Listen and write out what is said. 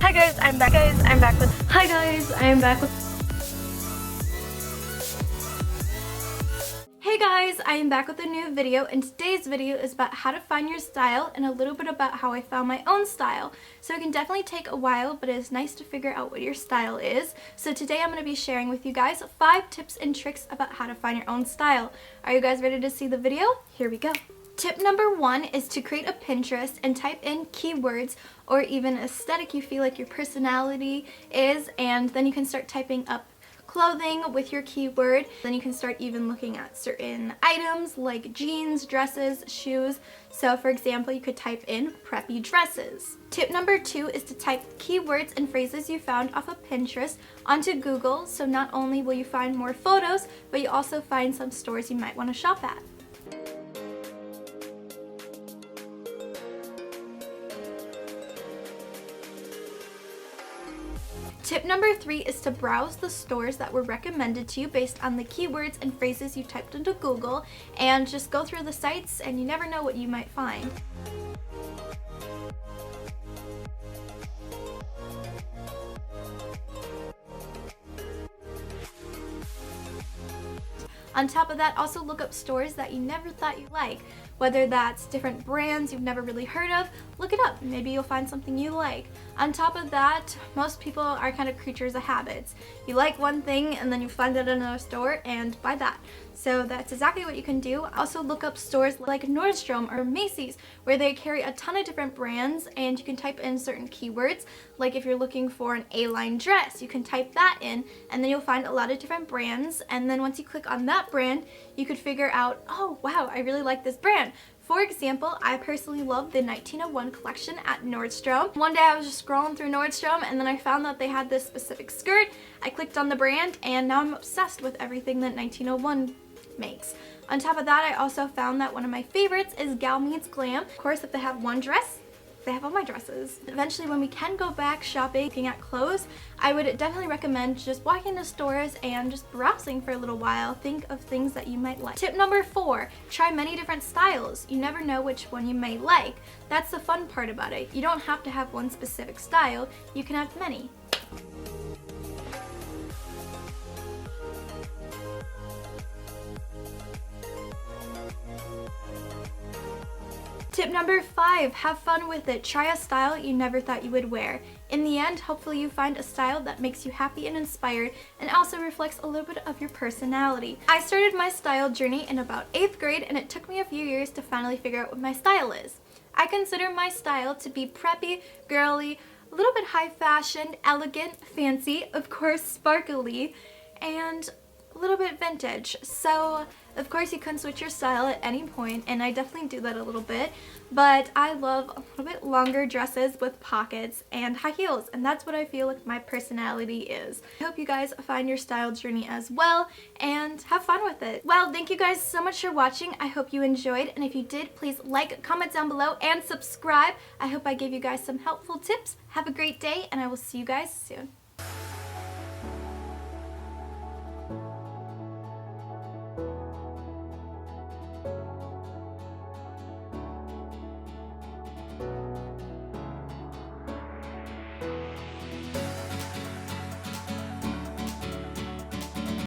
Hi guys, I'm back. Hi guys, I'm back with. Hey guys, I am back with a new video, and today's video is about how to find your style and a little bit about how I found my own style. So it can definitely take a while, but it is nice to figure out what your style is. So today I'm going to be sharing with you guys 5 tips and tricks about how to find your own style. Are you guys ready to see the video? Here we go. Tip number 1 is to create a Pinterest and type in keywords or even aesthetic you feel like your personality is, and then you can start typing up clothing with your keyword. Then you can start even looking at certain items like jeans, dresses, shoes. So for example, you could type in preppy dresses. Tip number 2 is to type keywords and phrases you found off of Pinterest onto Google. So not only will you find more photos, but you also find some stores you might want to shop at. Tip number 3 is to browse the stores that were recommended to you based on the keywords and phrases you typed into Google, and just go through the sites and you never know what you might find. On top of that, also look up stores that you never thought you'd like. Whether that's different brands you've never really heard of, look it up. Maybe you'll find something you like. On top of that, most people are kind of creatures of habits. You like one thing and then you find it in another store and buy that. So that's exactly what you can do. Also look up stores like Nordstrom or Macy's, where they carry a ton of different brands, and you can type in certain keywords. Like if you're looking for an A-line dress, you can type that in and then you'll find a lot of different brands, and then once you click on that brand, you could figure out, oh wow, I really like this brand. For example, I personally love the 1901 collection at Nordstrom. One day I was just scrolling through Nordstrom and then I found that they had this specific skirt. I clicked on the brand and now I'm obsessed with everything that 1901 makes. On top of that, I also found that one of my favorites is Gal Meets Glam. Of course, if they have one dress, they have all my dresses. Eventually, when we can go back shopping, looking at clothes, I would definitely recommend just walking to stores and just browsing for a little while. Think of things that you might like. Tip number 4, try many different styles. You never know which one you may like. That's the fun part about it. You don't have to have one specific style. You can have many. Tip number 5, have fun with it. Try a style you never thought you would wear. In the end, hopefully you find a style that makes you happy and inspired and also reflects a little bit of your personality. I started my style journey in about 8th grade, and it took me a few years to finally figure out what my style is. I consider my style to be preppy, girly, a little bit high fashion, elegant, fancy, of course sparkly, and a little bit vintage. So of course you can switch your style at any point, and I definitely do that a little bit, but I love a little bit longer dresses with pockets and high heels, and that's what I feel like my personality is. I hope you guys find your style journey as well and have fun with it. Well, thank you guys so much for watching. I hope you enjoyed, and if you did, please like, comment down below, and subscribe. I hope I gave you guys some helpful tips. Have a great day, and I will see you guys soon.